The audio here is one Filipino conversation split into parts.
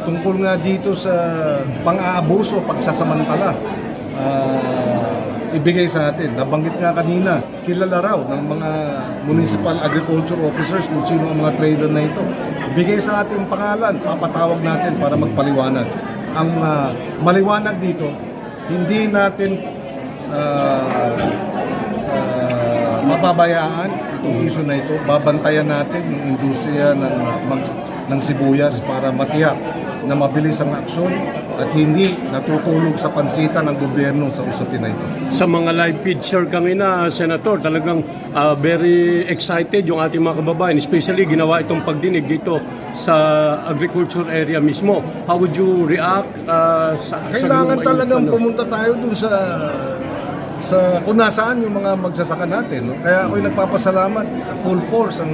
Tungkol nga dito sa pang-aabuso, pagsasamantala, ibigay sa atin. Nabanggit nga kanina, kilala raw ng mga municipal agriculture officers kung sino ang mga trader na ito. Ibigay sa ating pangalan, papatawag natin para magpaliwanag. Ang maliwanag dito, hindi natin mababayaan itong issue na ito. Babantayan natin yung industriya ng sibuyas para matiyak na mabilis ang aksyon at hindi natutulog sa pansitan ng gobyerno sa usapin na ito. Sa mga live feed share kami na, Senator, talagang very excited yung ating mga kababayan, especially ginawa itong pagdinig dito sa agriculture area mismo. How would you react? Kailangan talagang pumunta tayo dun sa kung nasaan yung mga magsasaka natin. No? Kaya ako'y nagpapasalamat, full force ang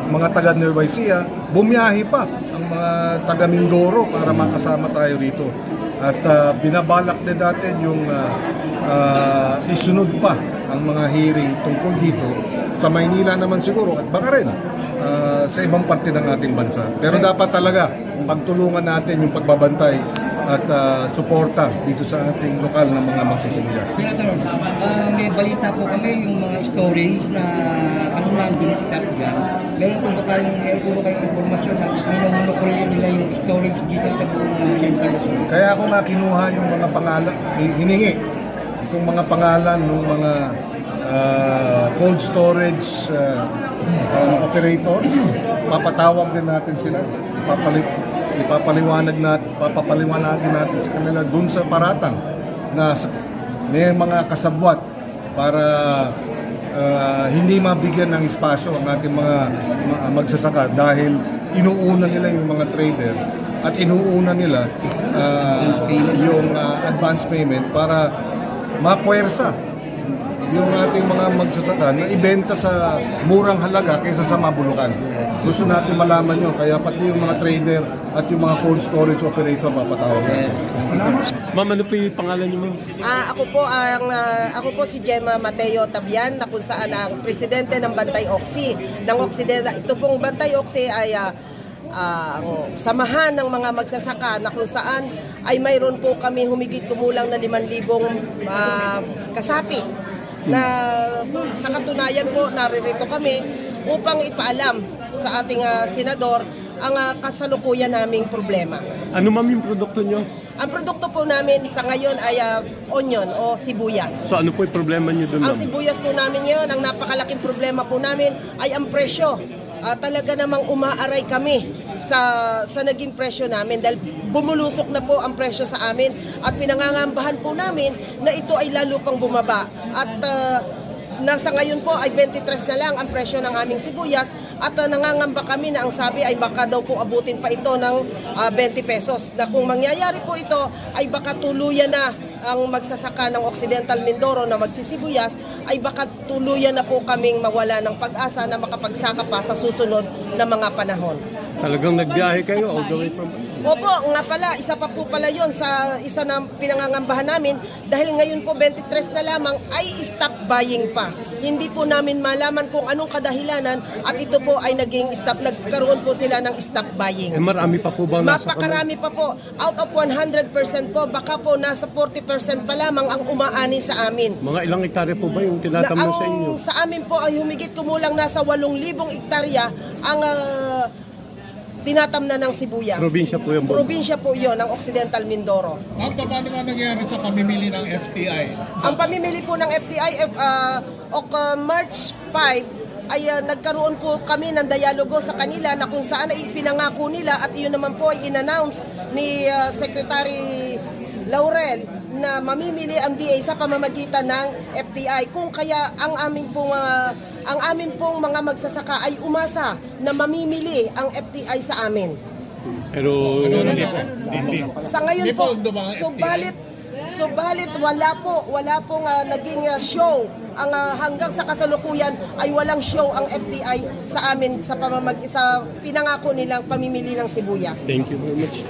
mga taga Nueva Ecija, bumiyahe pa ang mga taga Mindoro para makasama tayo rito. At binabalak din natin yung isunod pa ang mga hearing tungkol dito sa Maynila naman siguro at baka rin sa ibang parte ng ating bansa. Pero dapat talaga pagtulungan natin yung pagbabantay at suporta dito sa ating lokal na mga magsisibuyas. Senator, may balita po kami yung mga stories na kanina diniscuss dyan. Meron po ba kayong informasyon na minunukulyan nila yung stories dito sa buong Central Luzon? Kaya ako nga kinuha yung mga pangalan, hiningi itong mga pangalan ng mga cold storage operators. Papatawag din natin sila, papapaliwanagin natin sa kanila dun sa paratang na may mga kasabwat para hindi mabigyan ng espasyo ang ating mga magsasaka dahil inuuna nila yung mga trader at inuuna nila yung advance payment para mapuwersa yung ating mga magsasaka na ibenta sa murang halaga kaysa sa mabulukan. Gusto natin malaman yun, kaya pati yung mga trader at yung mga cold storage operator mapatawag natin. Ma'am, ano po yung pangalan niyo, ma'am? Ako po si Gemma Mateo Tabian, na kung saan ang presidente ng Bantay Oksi ng Occidental. Ito pong Bantay Oksi ay samahan ng mga magsasaka na kung saan ay mayroon po kami humigit kumulang na 5,000 kasapi na sa katunayan po naririto kami upang ipaalam sa ating senador ang kasalukuyan naming problema. Ano, ma'am, yung produkto nyo? Ang produkto po namin sa ngayon ay onion o sibuyas. So ano po yung problema nyo doon, Ang ma'am? sibuyas po namin ngayon, ang napakalaking problema po namin ay ang presyo. Talaga namang umaaray kami sa naging presyo namin dahil bumulusok na po ang presyo sa amin at pinangangambahan po namin na ito ay lalo pang bumaba at nasa ngayon po ay 23 na lang ang presyo ng aming sibuyas at nangangamba kami na ang sabi ay baka daw po abutin pa ito ng 20 pesos na kung mangyayari po ito ay baka tuluyan na ang magsasaka ng Occidental Mindoro na magsisibuyas ay baka tuluyan na po kaming mawala ng pag-asa na makapagsaka pa sa susunod na mga panahon. Talagang nagbiyahe kayo all the way from... Opo, nga pala, isa pa po pala yon sa isa na pinangangambahan namin dahil ngayon po 23 na lamang ay stop buying pa. Hindi po namin malaman kung anong kadahilanan at ito po ay nagkaroon po sila ng stop buying. marami pa po ba nasa Mapakarami pa po. Out of 100% po, baka po nasa 40% pa lamang ang umaani sa amin. Mga ilang hektarya po ba yung tinatamnan sa inyo? Sa amin po ay humigit kumulang nasa 8,000 hektarya ang tinatamnan ng sibuyas. Probinsya po yung Probinsya po yun, ng Occidental Mindoro. Paano ba nangyayari sa pamimili ng FTI? Ang pamimili po ng FTI, March 5, ay nagkaroon po kami ng dialogo sa kanila na kung saan ay ipinangako nila at iyon naman po ay in-announce ni Secretary Laurel na mamimili ang DA sa pamamagitan ng FTI. Kung kaya ang amin pong mga magsasaka ay umasa na mamimili ang FTI sa amin. Pero... Sa ngayon po, subalit wala pong naging show. Ang hanggang sa kasalukuyan ay walang show ang FTI sa amin sa pinangako nilang pamimili ng sibuyas. Thank you very much.